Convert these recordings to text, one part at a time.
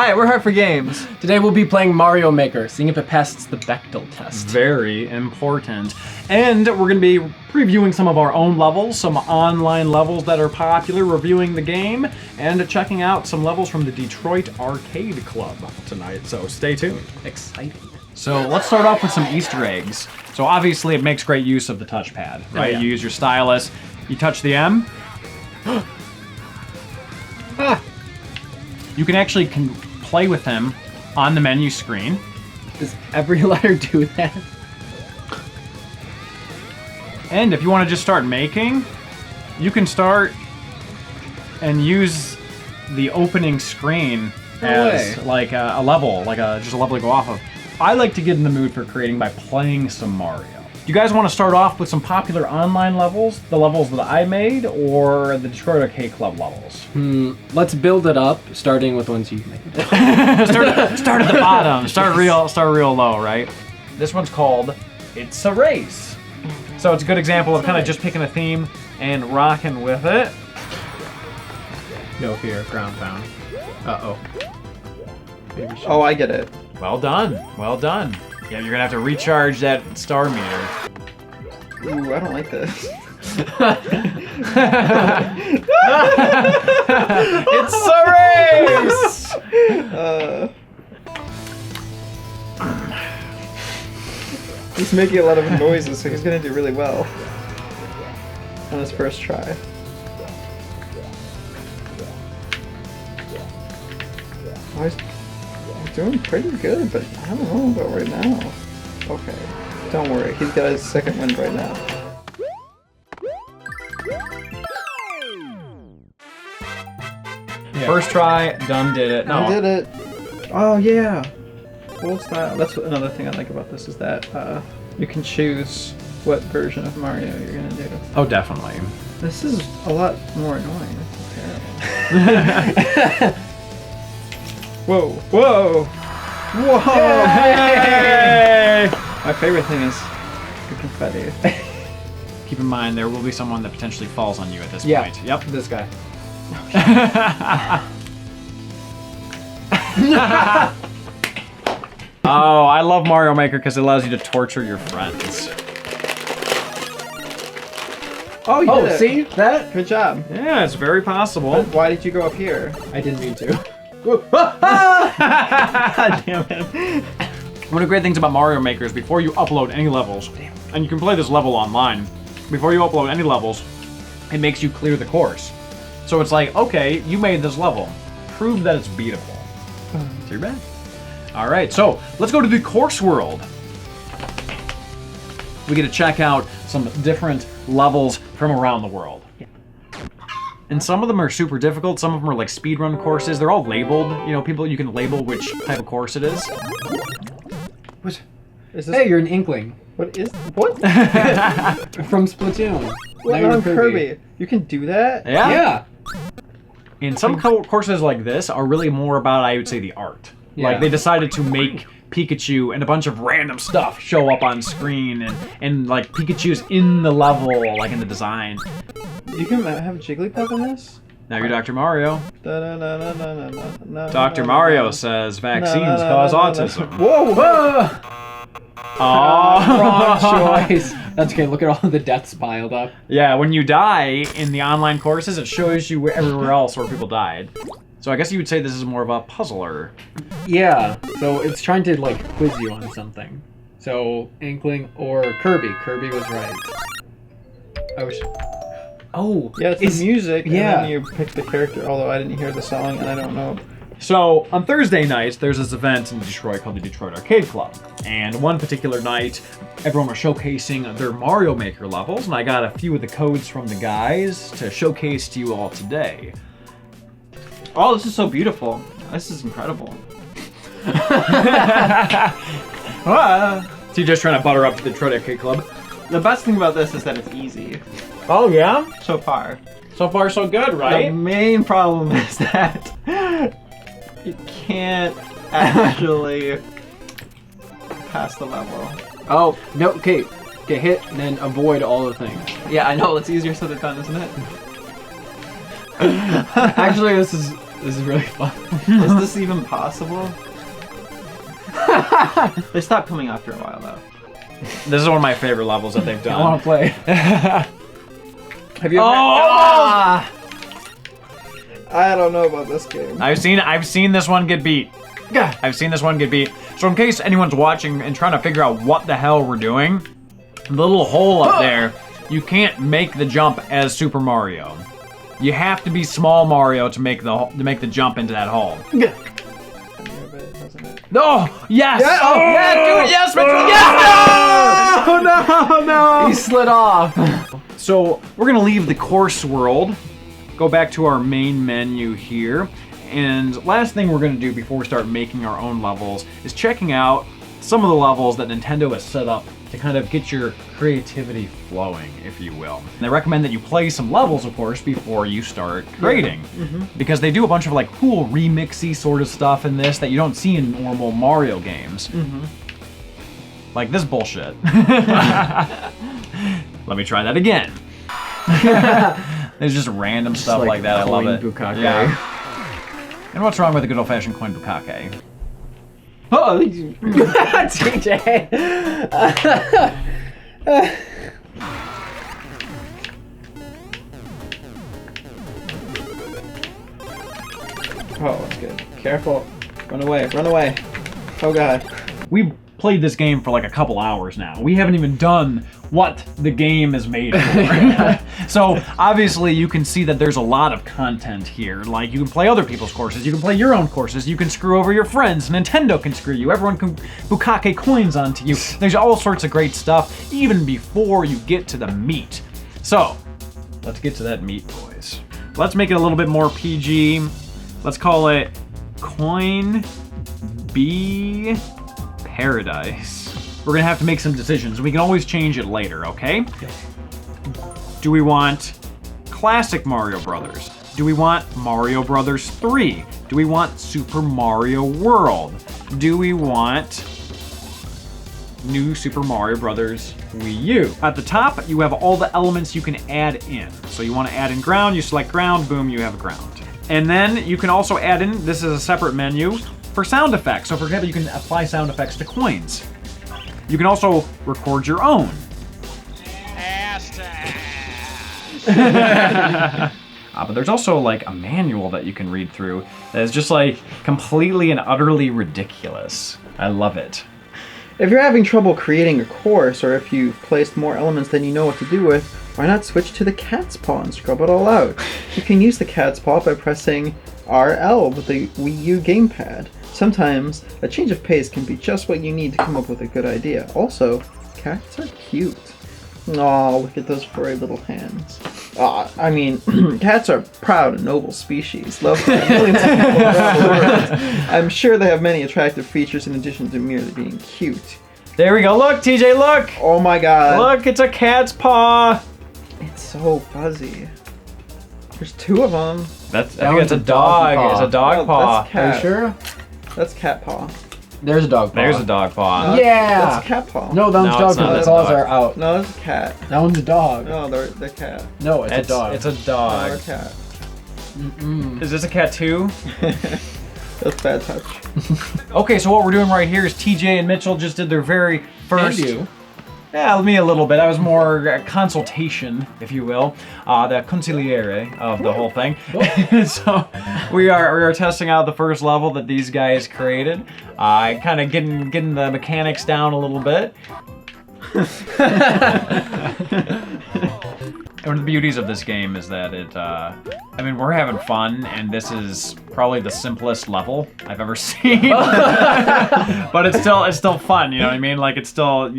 Hi, we're Hard for Games. Today we'll be playing Mario Maker, seeing if it passes the Bechdel test. Very important. And we're going to be previewing some of our own levels, some online levels that are popular, reviewing the game, and checking out some levels from the Detroit Arcade Club tonight. So stay tuned. Exciting. So let's start off with some Easter eggs. So obviously it makes great use of the touchpad, right? Oh, yeah. You use your stylus, you touch the M. You can actually play with them on the menu screen. Does every letter do that? And if you want to just start making, you can start and use the opening screen as like a level, just a level to go off of. I like to get in the mood for creating by playing some Mario. Do you guys want to start off with some popular online levels, the levels that I made, or the Detroit Arcade Club levels? Let's build it up, starting with ones you made. start at the bottom. Start real low, right? This one's called It's a Race. So it's a good example of kind of just picking a theme and rocking with it. No fear, ground pound. Uh-oh. Oh, I get it. Well done. Well done. Yeah, you're gonna have to recharge that star meter. Ooh, I don't like this. It's a race! He's making a lot of noises, so he's gonna do really well on his first try. Oh, he's doing pretty good, but I don't know about right now. Okay, don't worry, he's got his second win right now. Yeah. First try, done, did it. No. I did it. Oh yeah. Old style. That's another thing I like about this is that you can choose what version of Mario you're gonna do. Oh, definitely. This is a lot more annoying. Terrible. Whoa! Whoa! Whoa! Yay! My favorite thing is the confetti. Keep in mind, there will be someone that potentially falls on you at this Yeah. point. Yep. This guy. Oh, I love Mario Maker because it allows you to torture your friends. Oh, you did it. See? That? Good job. Yeah, it's very possible. But why did you go up here? I didn't mean to. Damn it. One of the great things about Mario Maker is before you upload any levels, and you can play this level online, before you upload any levels, it makes you clear the course. So it's like, okay, you made this level. Prove that it's beatable. Too bad. Alright, so let's go to the course world. We get to check out some different levels from around the world. And some of them are super difficult, some of them are like speedrun courses. They're all labeled, you know, you can label which type of course it is. What? Is this? Hey, you're an Inkling. What is? What? From Splatoon. What Now you're on Kirby? You can do that? Yeah. And some courses like this are really more about, I would say, the art. Yeah. Like, they decided to make Pikachu and a bunch of random stuff show up on screen, and like, Pikachu's in the level, like, in the design. You can have Jigglypuff in this? Now you're Dr. Mario. Dr. Dr. Mario says vaccines cause autism. Whoa! Whoa! Wrong choice. That's okay, look at all the deaths piled up. Yeah, when you die in the online courses, it shows you everywhere else where people died. So I guess you would say this is more of a puzzler. Yeah, so it's trying to like quiz you on something. So Inkling or Kirby. Kirby was right. Oh, Yeah, it's the music, and yeah. then you pick the character, although I didn't hear the song, and I don't know. So on Thursday nights, there's this event in Detroit called the Detroit Arcade Club. And one particular night, everyone was showcasing their Mario Maker levels, and I got a few of the codes from the guys to showcase to you all today. Oh, this is so beautiful. This is incredible. So you're just trying to butter up to the Detroit Arcade Club? The best thing about this is that it's easy. Oh yeah? So far. So far so good, The right? main problem is that you can't actually pass the level. Oh, no, okay. Get hit, and then avoid all the things. Yeah, I know, it's easier said than done, isn't it? Actually, this is This is really fun. Is this even possible? They stopped coming after a while though. This is one of my favorite levels that they've I done. want to play. Have you ever? I don't know about this game. I've seen this one get beat. I've seen this one get beat. So in case anyone's watching and trying to figure out what the hell we're doing, the little hole up there, you can't make the jump as Super Mario. You have to be small Mario to make the jump into that hole. No! Yes! Yeah, Oh, yeah, dude! Yes, Mitchell! Yes! Oh no! He slid off. So we're gonna leave the course world, go back to our main menu here, and last thing we're gonna do before we start making our own levels is checking out some of the levels that Nintendo has set up to kind of get your creativity flowing, if you will. And I recommend that you play some levels, of course, before you start creating. Because they do a bunch of like cool remixy sort of stuff in this that you don't see in normal Mario games. Like this bullshit. Let me try that again. There's just random stuff like that. I love it. Bukake. Yeah. And what's wrong with a good old-fashioned coin bukake? Oh, TJ. Oh, that's good. Careful. Run away. Run away. Oh god. We played this game for like a couple hours now. We haven't even done what the game is made for. So obviously you can see that there's a lot of content here. Like you can play other people's courses, you can play your own courses, you can screw over your friends, Nintendo can screw you, everyone can bukake coins onto you. There's all sorts of great stuff even before you get to the meat. So let's get to that meat, boys. Let's make it a little bit more PG. Let's call it Coin Bee Paradise. We're gonna have to make some decisions. We can always change it later, okay? Yep. Do we want classic Mario Brothers? Do we want Mario Brothers 3? Do we want Super Mario World? Do we want new Super Mario Brothers Wii U? At the top, you have all the elements you can add in. So you want to add in ground, you select ground, boom, you have ground. And then you can also add in, this is a separate menu, for sound effects. So for example, you can apply sound effects to coins. You can also record your own. But there's also like a manual that you can read through that is just like completely and utterly ridiculous. I love it. If you're having trouble creating a course, or if you've placed more elements than you know what to do with, why not switch to the cat's paw and scrub it all out? You can use the cat's paw by pressing RL with the Wii U gamepad. Sometimes a change of pace can be just what you need to come up with a good idea. Also, cats are cute. Aw, look at those furry little hands. I mean, cats are proud and noble species, loved by millions of people around the world. I'm sure they have many attractive features in addition to merely being cute. There we go. Look, TJ, look! Oh my god. Look, it's a cat's paw! It's so fuzzy. There's two of them. I think it's a dog. paw. It's a dog Oh, paw. that's cat. Are you sure? That's cat paw. There's a dog paw. There's a dog paw. Yeah. That's cat paw. No, that one's No, dog it's not. paw. The That's claws dog. are out. No, that's a cat. That one's a dog. No, they're cat. No, it's a dog. It's a No, dog. they're cat. Is this a cat too? That's bad touch. Okay, so what we're doing right here is TJ and Mitchell just did their very first. And you. Yeah, me a little bit. I was more consultation, if you will, the consigliere of the whole thing. So we are testing out the first level that these guys created. Kind of getting the mechanics down a little bit. And one of the beauties of this game is that I mean, we're having fun, and this is probably the simplest level I've ever seen. But it's still fun, you know what I mean? Like you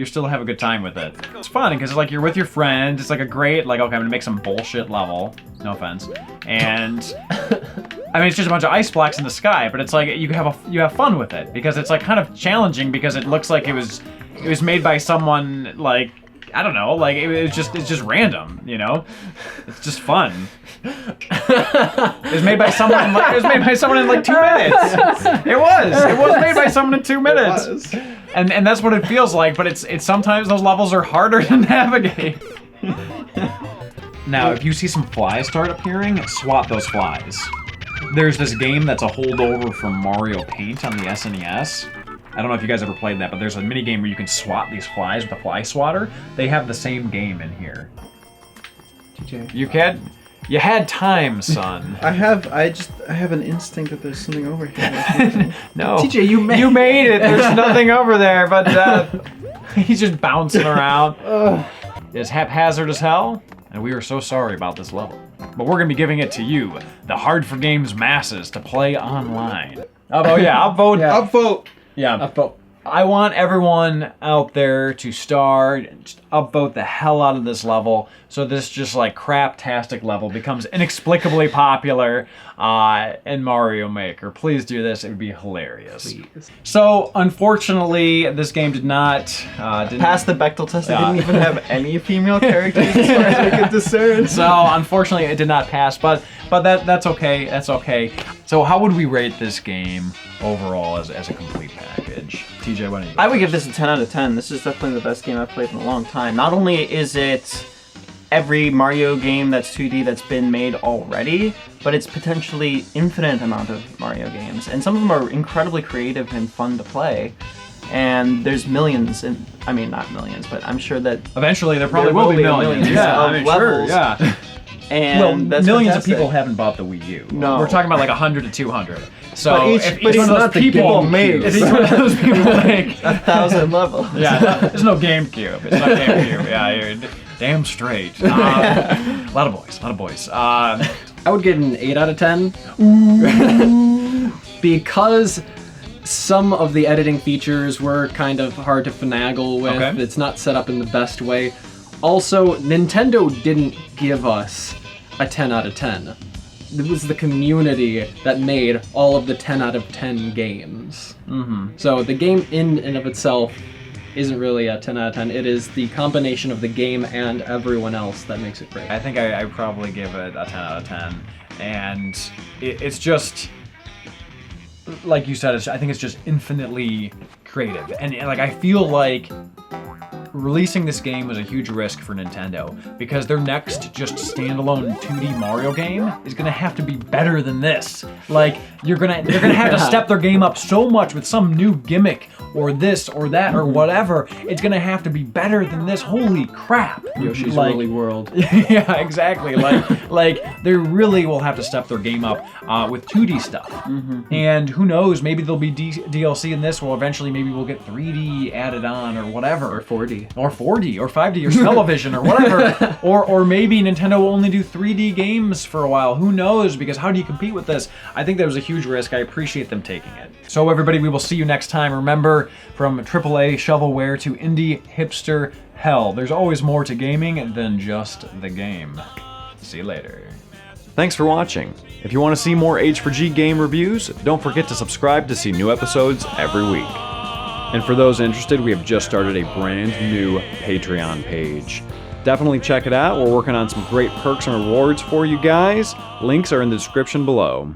still have a good time with it. It's fun because it's like you're with your friends. It's like a great, like, okay, I'm gonna make some bullshit level. No offense. And I mean, it's just a bunch of ice blocks in the sky, but it's like you have fun with it because it's like kind of challenging because it looks like it was made by someone like, I don't know, like it's just random, you know? It's just fun. It was made by someone in like 2 minutes. It was made by someone in 2 minutes. And that's what it feels like, but it's sometimes those levels are harder to navigate. Now, if you see some flies start appearing, swat those flies. There's this game that's a holdover from Mario Paint on the SNES. I don't know if you guys ever played that, but there's a mini game where you can swat these flies with a fly swatter. They have the same game in here. TJ. You had time, son. I have an instinct that there's something over here. No. TJ, you made it. There's nothing over there, but he's just bouncing around. It's haphazard as hell, and we are so sorry about this level. But we're gonna be giving it to you, the Hard for Games masses, to play online. Oh yeah, upvote. Yeah. Upvote. Yeah. Upvote. I want everyone out there to start and just upvote the hell out of this level, so this just like craptastic level becomes inexplicably popular in Mario Maker. Please do this; it would be hilarious. Please. So, unfortunately, this game didn't Past the Bechdel test, I didn't even have any female characters as far as we could discern. So, unfortunately, it did not pass, but that's okay. That's okay. So, how would we rate this game overall as a complete package? TJ, why don't you? I would give this a 10 out of 10. This is definitely the best game I've played in a long time. Not only is it every Mario game that's 2D that's been made already, but it's potentially infinite amount of Mario games. And some of them are incredibly creative and fun to play. And there's millions, I mean not millions, but I'm sure that Eventually there probably will be millions. Yeah, I mean, sure, yeah. And Well, that's millions fantastic. of people haven't bought the Wii U. No. We're talking about like 100 to 200. So But if each one of those people made if each one of those people make 1,000 levels. yeah, there's no GameCube. It's not GameCube. Yeah, you're damn straight. A lot of boys. I would give it an 8 out of 10. Because some of the editing features were kind of hard to finagle with. Okay. It's not set up in the best way. Also, Nintendo didn't give us a 10 out of 10. It was the community that made all of the 10 out of 10 games. Mm-hmm. So the game in and of itself isn't really a 10 out of 10. It is the combination of the game and everyone else that makes it great. I think I probably give it a 10 out of 10. And it's just, like you said, I think it's just infinitely creative. And like I feel like releasing this game was a huge risk for Nintendo because their next just standalone 2D Mario game is gonna have to be better than this. Like they're gonna have to step their game up so much with some new gimmick or this or that or whatever. It's gonna have to be better than this. Holy crap! Yoshi's Like- Woolly World. Yeah, exactly. Like they really will have to step their game up with 2D stuff. And who knows? Maybe there'll be DLC in this. Well, eventually, maybe we'll get 3D added on or whatever, Or 4D. or 4D, or 5D, or television, or whatever. or maybe Nintendo will only do 3D games for a while. Who knows? Because how do you compete with this? I think that was a huge risk. I appreciate them taking it. So everybody, we will see you next time. Remember, from AAA shovelware to indie hipster hell, there's always more to gaming than just the game. See you later. Thanks for watching. If you want to see more H4G game reviews, don't forget to subscribe to see new episodes every week. And for those interested, we have just started a brand new Patreon page. Definitely check it out. We're working on some great perks and rewards for you guys. Links are in the description below.